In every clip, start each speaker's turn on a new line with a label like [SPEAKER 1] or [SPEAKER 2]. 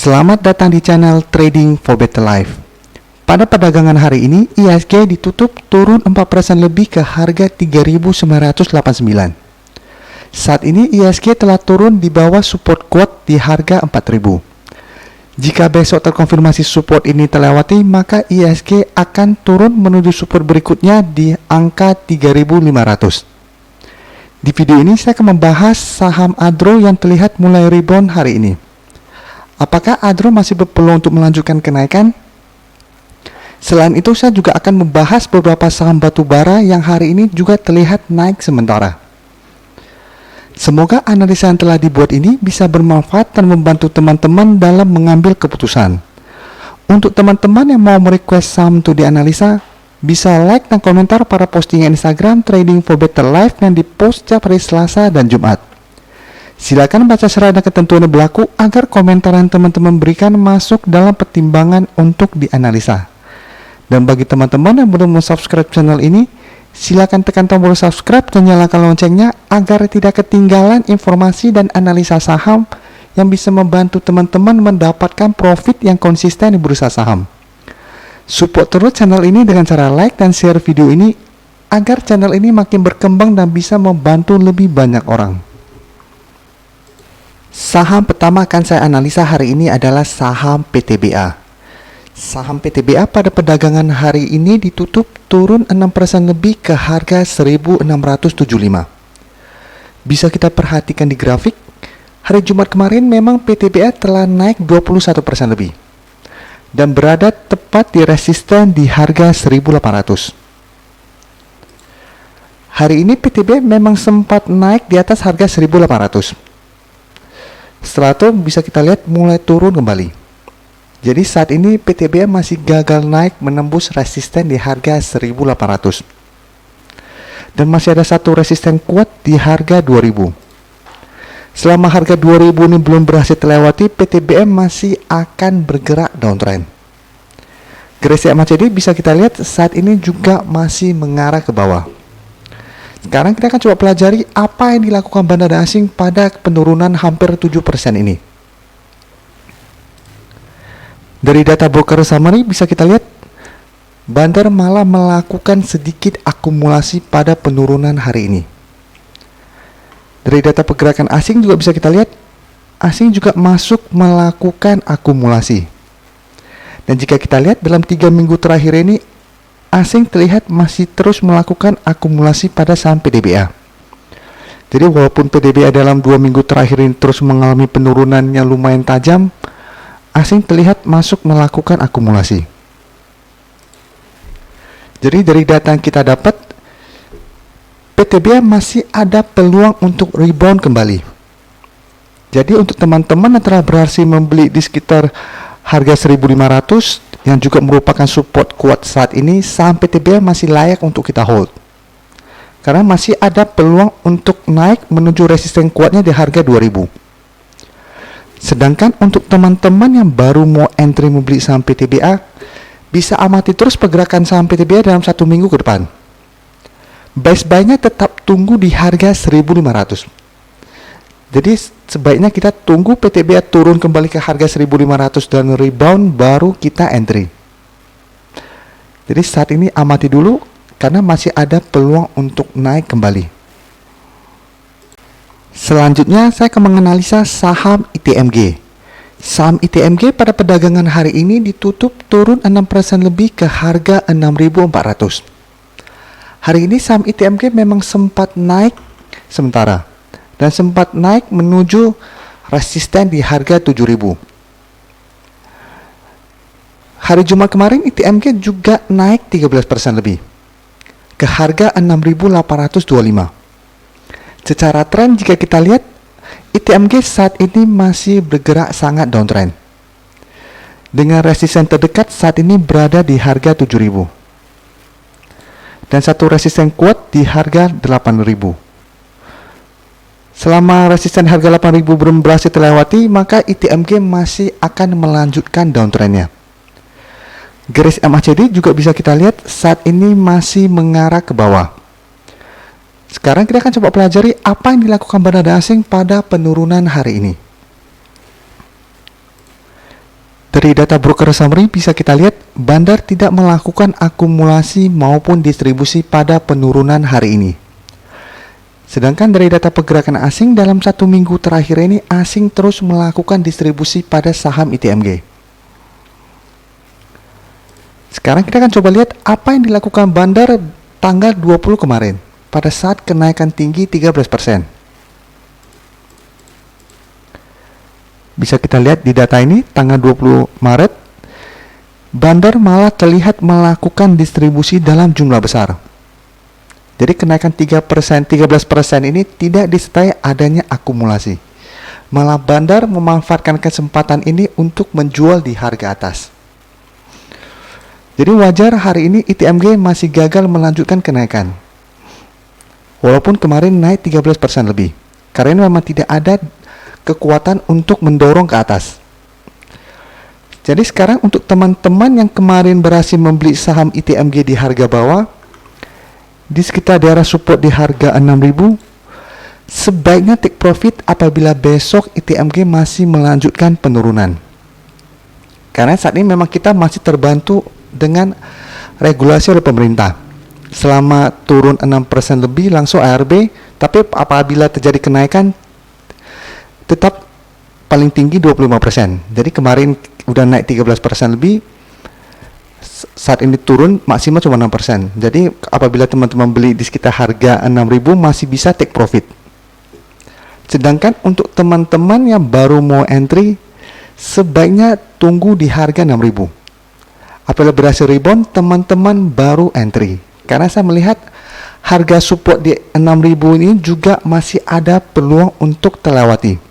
[SPEAKER 1] Selamat datang di channel Trading for Better Life. Pada perdagangan hari ini, IHSG ditutup turun 4% lebih ke harga 3.989. Saat ini IHSG telah turun di bawah support kuat di harga 4.000. Jika besok terkonfirmasi support ini terlewati, maka IHSG akan turun menuju support berikutnya di angka 3.500. Di video ini saya akan membahas saham Adro yang terlihat mulai rebound hari ini. Apakah Adro masih berpeluang untuk melanjutkan kenaikan? Selain itu, saya juga akan membahas beberapa saham batubara yang hari ini juga terlihat naik sementara. Semoga analisa yang telah dibuat ini bisa bermanfaat dan membantu teman-teman dalam mengambil keputusan. Untuk teman-teman yang mau merequest saham untuk dianalisa, bisa like dan komentar pada postingan Instagram Trading for Better Life yang dipost setiap hari Selasa dan Jumat. Silakan baca syarat dan ketentuan yang berlaku agar komentar yang teman-teman berikan masuk dalam pertimbangan untuk dianalisa. Dan bagi teman-teman yang belum subscribe channel ini, silakan tekan tombol subscribe dan nyalakan loncengnya agar tidak ketinggalan informasi dan analisa saham yang bisa membantu teman-teman mendapatkan profit yang konsisten di bursa saham. Support terus channel ini dengan cara like dan share video ini agar channel ini makin berkembang dan bisa membantu lebih banyak orang. Saham pertama akan saya analisa hari ini adalah saham PTBA. Saham PTBA pada perdagangan hari ini ditutup turun 6% lebih ke harga 1.675. Bisa kita perhatikan di grafik, hari Jumat kemarin memang PTBA telah naik 21% lebih dan berada tepat di resisten di harga 1.800. Hari ini PTBA memang sempat naik di atas harga 1.800. Setelah itu bisa kita lihat mulai turun kembali. Jadi saat ini PTBA masih gagal naik menembus resisten di harga 1.800. Dan masih ada satu resisten kuat di harga 2.000. Selama harga 2.000 ini belum berhasil terlewati, PTBA masih akan bergerak downtrend. Garis MACD bisa kita lihat saat ini juga masih mengarah ke bawah. Sekarang kita akan coba pelajari apa yang dilakukan bandar asing pada penurunan hampir 7% ini. Dari data broker summary bisa kita lihat bandar malah melakukan sedikit akumulasi pada penurunan hari ini. Dari data pergerakan asing juga bisa kita lihat asing juga masuk melakukan akumulasi. Dan jika kita lihat dalam 3 minggu terakhir ini asing terlihat masih terus melakukan akumulasi pada saham PTBA. Jadi walaupun PTBA dalam 2 minggu terakhir ini terus mengalami penurunan yang lumayan tajam, asing terlihat masuk melakukan akumulasi. Jadi dari data yang kita dapat, PTBA masih ada peluang untuk rebound kembali. Jadi untuk teman-teman yang telah berhasil membeli di sekitar harga 1.500 yang juga merupakan support kuat saat ini, saham PTBA masih layak untuk kita hold. Karena masih ada peluang untuk naik menuju resisten kuatnya di harga 2.000. Sedangkan untuk teman-teman yang baru mau entry membeli saham PTBA, bisa amati terus pergerakan saham PTBA dalam 1 minggu ke depan. Best buy-nya tetap tunggu di harga 1.500. Jadi sebaiknya kita tunggu PTBA turun kembali ke harga 1.500 dan rebound baru kita entry. Jadi saat ini amati dulu karena masih ada peluang untuk naik kembali. Selanjutnya saya akan menganalisa saham ITMG. Saham ITMG pada perdagangan hari ini ditutup turun 6% lebih ke harga 6.400. Hari ini saham ITMG memang sempat naik sementara dan sempat naik menuju resisten di harga 7.000. Hari Jumat kemarin ITMG juga naik 13% lebih ke harga 6.825. Secara tren jika kita lihat, ITMG saat ini masih bergerak sangat downtrend. Dengan resisten terdekat saat ini berada di harga 7.000. Dan satu resisten kuat di harga 8.000. Selama resisten harga 8.000 belum berhasil terlewati, maka ITMG masih akan melanjutkan downtrendnya. Garis MACD juga bisa kita lihat saat ini masih mengarah ke bawah. Sekarang kita akan coba pelajari apa yang dilakukan bandar asing pada penurunan hari ini. Dari data broker summary bisa kita lihat Bandar tidak melakukan akumulasi maupun distribusi pada penurunan hari ini. Sedangkan dari data pergerakan asing dalam 1 minggu terakhir ini asing terus melakukan distribusi pada saham ITMG. Sekarang kita akan coba lihat apa yang dilakukan Bandar tanggal 20 kemarin pada saat kenaikan tinggi 13%. Bisa kita lihat di data ini tanggal 20 Maret Bandar malah terlihat melakukan distribusi dalam jumlah besar. Jadi kenaikan 13% ini tidak disertai adanya akumulasi. Malah Bandar memanfaatkan kesempatan ini untuk menjual di harga atas. Jadi wajar hari ini ITMG masih gagal melanjutkan kenaikan. Walaupun kemarin naik 13% lebih. Karena memang tidak ada kekuatan untuk mendorong ke atas. Jadi sekarang untuk teman-teman yang kemarin berhasil membeli saham ITMG di harga bawah, di sekitar daerah support di harga 6.000, sebaiknya take profit apabila besok ITMG masih melanjutkan penurunan. Karena saat ini memang kita masih terbantu dengan regulasi oleh pemerintah. Selama turun 6% lebih langsung ARB, tapi apabila terjadi kenaikan tetap paling tinggi 25%. Jadi kemarin udah naik 13% lebih, saat ini turun maksimal cuma 6%. Jadi apabila teman-teman beli di sekitar harga 6.000 masih bisa take profit. Sedangkan untuk teman-teman yang baru mau entry, sebaiknya tunggu di harga 6.000. Apabila berhasil rebound, teman-teman baru entry. Karena saya melihat harga support di 6.000 ini juga masih ada peluang untuk terlewati.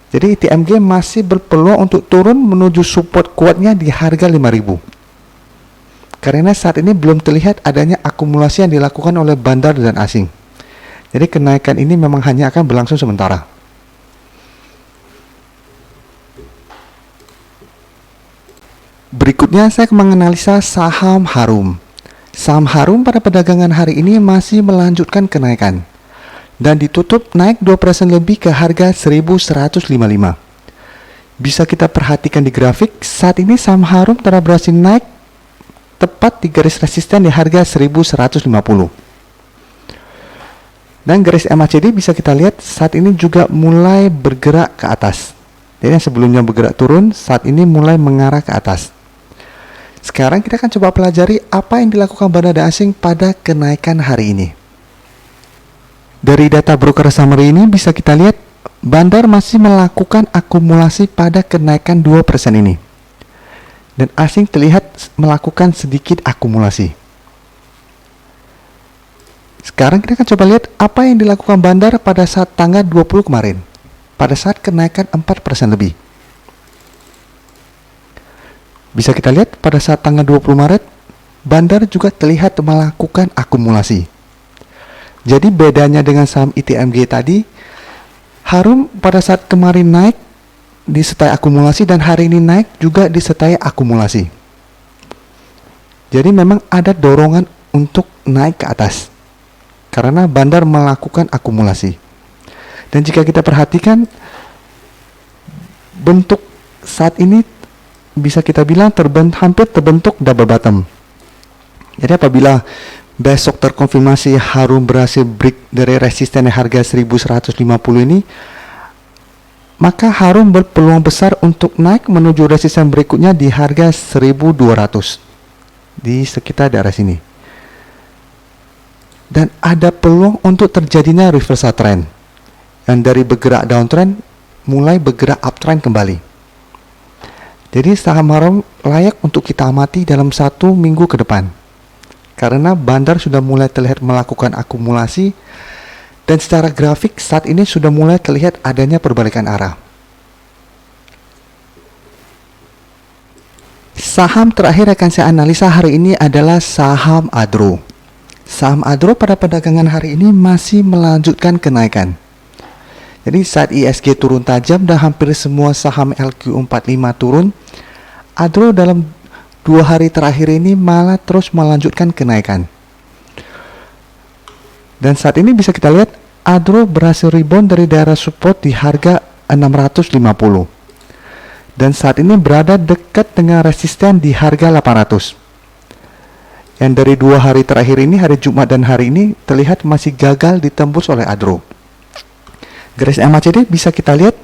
[SPEAKER 1] Jadi ITMG masih berpeluang untuk turun menuju support kuatnya di harga 5.000. Karena saat ini belum terlihat adanya akumulasi yang dilakukan oleh Bandar dan asing. Jadi kenaikan ini memang hanya akan berlangsung sementara. Berikutnya saya akan menganalisa saham Harum. Saham Harum pada perdagangan hari ini masih melanjutkan kenaikan dan ditutup naik 2% lebih ke harga 1.155. Bisa kita perhatikan di grafik, saat ini saham Harum telah berhasil naik tepat di garis resisten di harga 1.150. Dan garis MACD bisa kita lihat saat ini juga mulai bergerak ke atas. Jadi yang sebelumnya bergerak turun, saat ini mulai mengarah ke atas. Sekarang kita akan coba pelajari apa yang dilakukan Bandar asing pada kenaikan hari ini. Dari data broker summary ini bisa kita lihat Bandar masih melakukan akumulasi pada kenaikan 2% ini. Dan asing terlihat melakukan sedikit akumulasi. Sekarang kita akan coba lihat apa yang dilakukan Bandar pada saat tanggal 20 kemarin. Pada saat kenaikan 4% lebih. Bisa kita lihat pada saat tanggal 20 Maret, Bandar juga terlihat melakukan akumulasi. Jadi bedanya dengan saham ITMG tadi, Harum pada saat kemarin naik disertai akumulasi dan hari ini naik juga disertai akumulasi. Jadi memang ada dorongan untuk naik ke atas karena Bandar melakukan akumulasi. Dan jika kita perhatikan bentuk saat ini bisa kita bilang hampir terbentuk double bottom. Jadi apabila besok terkonfirmasi Harum berhasil break dari resisten harga 1.150 ini, maka Harum berpeluang besar untuk naik menuju resisten berikutnya di harga 1.200 di sekitar daerah sini. Dan ada peluang untuk terjadinya reversal trend. Dan dari bergerak downtrend mulai bergerak uptrend kembali. Jadi saham Harum layak untuk kita amati dalam 1 minggu ke depan. Karena Bandar sudah mulai terlihat melakukan akumulasi dan secara grafik saat ini sudah mulai terlihat adanya perbalikan arah. Saham terakhir akan saya analisa hari ini adalah saham Adro. Saham Adro pada perdagangan hari ini masih melanjutkan kenaikan. Jadi saat ISG turun tajam dan hampir semua saham LQ45 turun, Adro dalam 2 hari terakhir ini malah terus melanjutkan kenaikan. Dan saat ini bisa kita lihat Adro berhasil rebound dari daerah support di harga 650. dan saat ini berada dekat dengan resisten di harga 800. Yang dari 2 hari terakhir ini, hari Jumat dan hari ini, terlihat masih gagal ditembus oleh Adro. Garis MACD bisa kita lihat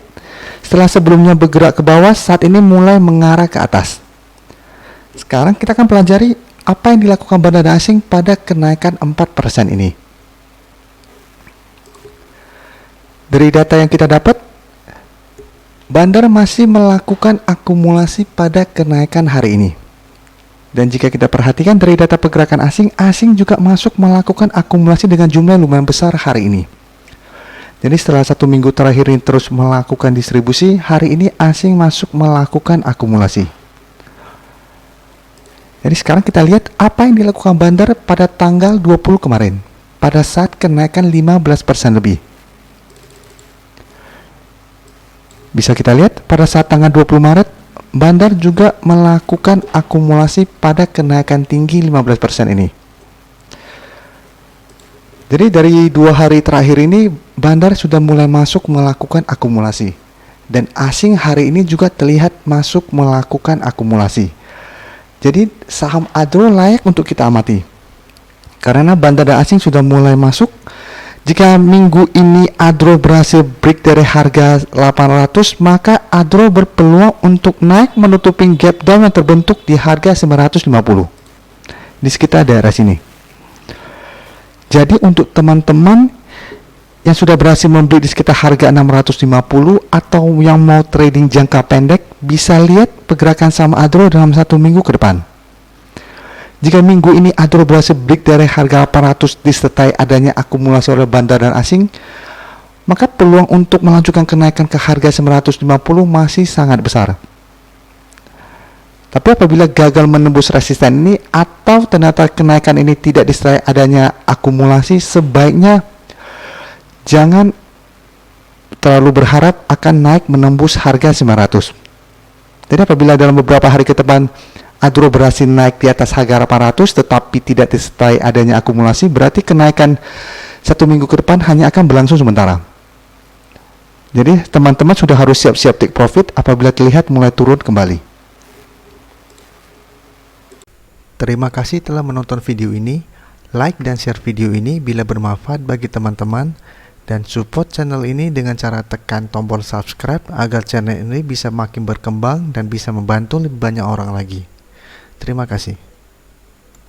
[SPEAKER 1] setelah sebelumnya bergerak ke bawah, saat ini mulai mengarah ke atas. Sekarang kita akan pelajari apa yang dilakukan bandar asing pada kenaikan 4% ini. Dari data yang kita dapat, bandar masih melakukan akumulasi pada kenaikan hari ini. Dan jika kita perhatikan dari data pergerakan asing, asing juga masuk melakukan akumulasi dengan jumlah lumayan besar hari ini. Jadi setelah 1 minggu terakhir ini terus melakukan distribusi, hari ini asing masuk melakukan akumulasi. Jadi sekarang kita lihat apa yang dilakukan bandar pada tanggal 20 kemarin, pada saat kenaikan 15% lebih. Bisa kita lihat pada saat tanggal 20 Maret, bandar juga melakukan akumulasi pada kenaikan tinggi 15% ini. Jadi dari 2 hari terakhir ini, bandar sudah mulai masuk melakukan akumulasi. Dan asing hari ini juga terlihat masuk melakukan akumulasi. Jadi saham Adro layak untuk kita amati. Karena bandar asing sudah mulai masuk. Jika minggu ini Adro berhasil break dari harga 800, maka Adro berpeluang untuk naik menutupi gap down yang terbentuk di harga 950 di sekitar daerah sini. Jadi untuk teman-teman yang sudah berhasil membeli di sekitar harga 650 atau yang mau trading jangka pendek, bisa lihat pergerakan saham Adro dalam 1 minggu ke depan. Jika minggu ini Adro berhasil break dari harga 800 disertai adanya akumulasi oleh bandar dan asing, maka peluang untuk melanjutkan kenaikan ke harga 950 masih sangat besar. Tapi apabila gagal menembus resisten ini atau ternyata kenaikan ini tidak disertai adanya akumulasi, sebaiknya jangan terlalu berharap akan naik menembus harga 900. Jadi apabila dalam beberapa hari ke depan Adro berhasil naik di atas harga 800 tetapi tidak disertai adanya akumulasi, berarti kenaikan 1 minggu ke depan hanya akan berlangsung sementara. Jadi teman-teman sudah harus siap-siap take profit apabila terlihat mulai turun kembali. Terima kasih telah menonton video ini. Like dan share video ini bila bermanfaat bagi teman-teman, dan support channel ini dengan cara tekan tombol subscribe agar channel ini bisa makin berkembang dan bisa membantu lebih banyak orang lagi. Terima kasih.